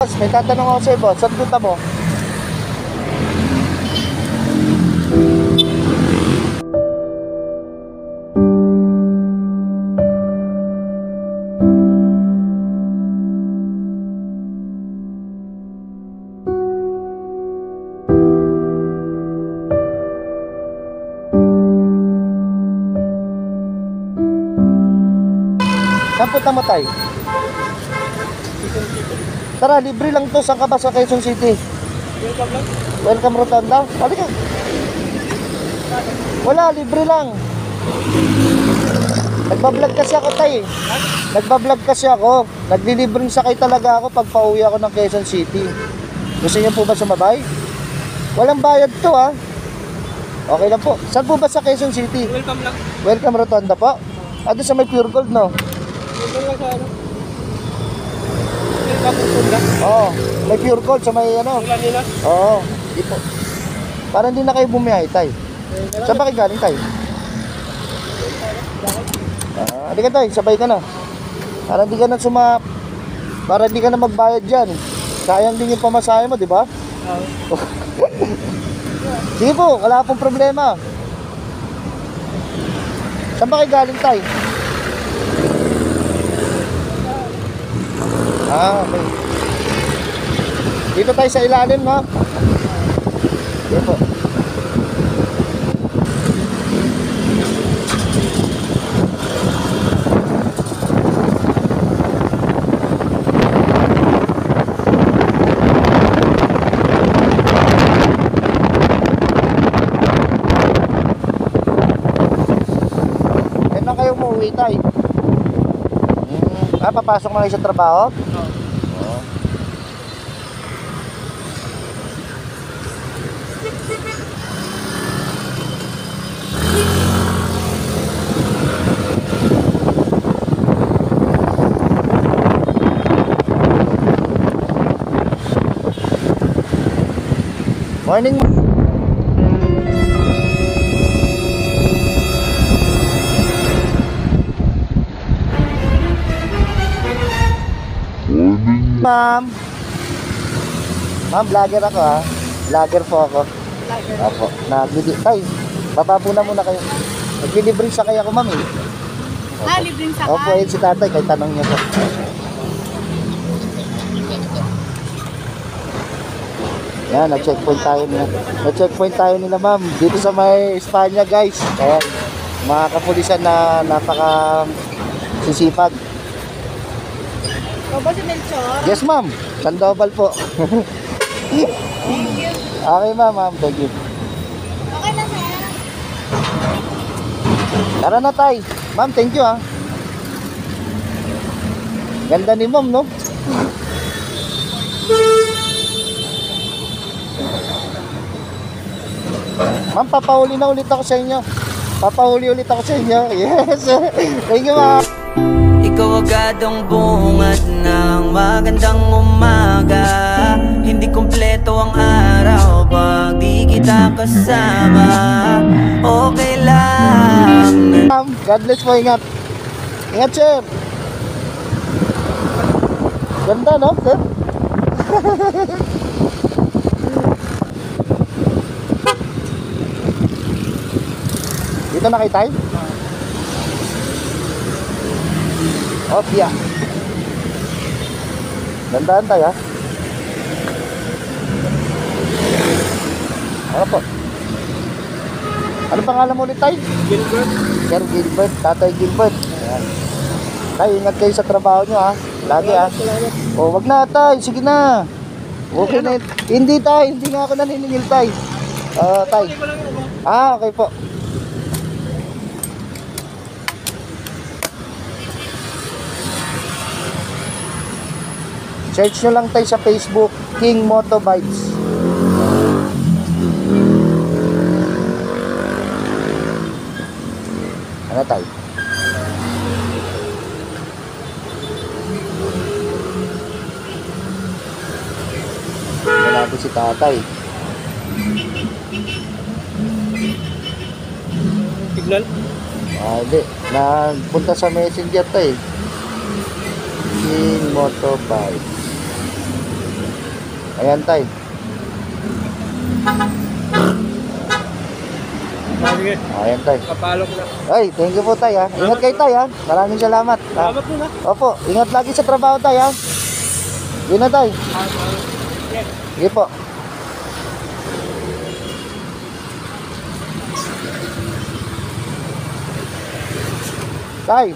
Boss, may tatanong ako sa'yo, boss. Saan punta mo? Saan punta mo, tay? Tara, libre lang to. Saan ka ba sa Quezon City? Welcome Rotonda. Halika. Wala, libre lang. Nagbablog kasi ako, tay. Nagbablog kasi ako. Naglilibring sakay talaga ako pag pauwi ako ng Quezon City. Gusto niyo po ba sumabay? Walang bayad to, ha. Okay lang po. Saan po ba sa Quezon City? Welcome lang. Welcome Rotonda po. Doon sa may Pure Gold, no? Welcome lang sa ano. Welcome. Oo, may Pure Gold sa may ano. Nila. Oo, di po. Para hindi na kayo bumiyahe, tay. Saan ba kayo galing, tay? Halika, tay, sabay ka na. Para hindi ka na para hindi ka na magbayad dyan. Sayang din yung pamasahe mo, di ba? Sige po, wala pong problema. Saan ba kayo galing, tay? Okay. Dito tayo sa ilalim, ha? Dito po. Kailan kayo umuwi, tay? Papasok na kayo sa trabaho? Morning. Ma'am. Ma'am, vlogger ako, ha. Vlogger po ako. Vlogger. Opo. Tay, baba muna kayo. Naglilibre sakay ako, ma'am, eh. Libreng sakay. Opo, yun si tatay. Kahit tanong niya po. Yan, nag-checkpoint tayo nila. Nag-checkpoint tayo nila, ma'am. Dito sa may Espanya, guys. Kaya, mga kapulisan na napaka sisipag. Ikaw ba si Melchor? Yes, ma'am. Sandoval po. Thank you. Okay, ma'am. Thank you. Okay na, sir. Tara na, tay. Ma'am, thank you, ha. Ganda ni ma'am, no? Ma'am, papahuli na ulit ako sa inyo. Papahuli ulit ako sa inyo. Yes. Thank you, ma'am. Ikaw agad ang bungad ng magandang umaga. Hindi kumpleto ang araw pag di kita kasama. Okay lang. Ma'am, God bless po. Ingat. Ingat, sir. Ganda, no, sir? Dito na kay tay? Opya. Dandaan tayo, ha? Ano po? Ano pangalan mo ulit, tay? Gilbert. Sir Gilbert, Tatay Gilbert. Ayan. Tay, ingat kayo sa trabaho nyo, ha? Lagi, ha? O, wag na, tay. Sige na. Okay na. Hindi, tay. Hindi nga ako naniningil, tay. Tay. Okay po. Search nyo lang tayo sa Facebook, King Motovibes. Ano tayo? Wala po si tatay. Signal? Hindi. Nagpunta sa messenger tayo. King Motovibes. Ayan, tay. Sige, Ayan, tay. kapalo ko na. Ay, thank you po, tay, ha. Ingat kayo, tay, ha. Maraming salamat. Ha? Salamat din ha. Opo, ingat lagi sa trabaho, tay, ha. Yun na, tay. Sige po. Tay,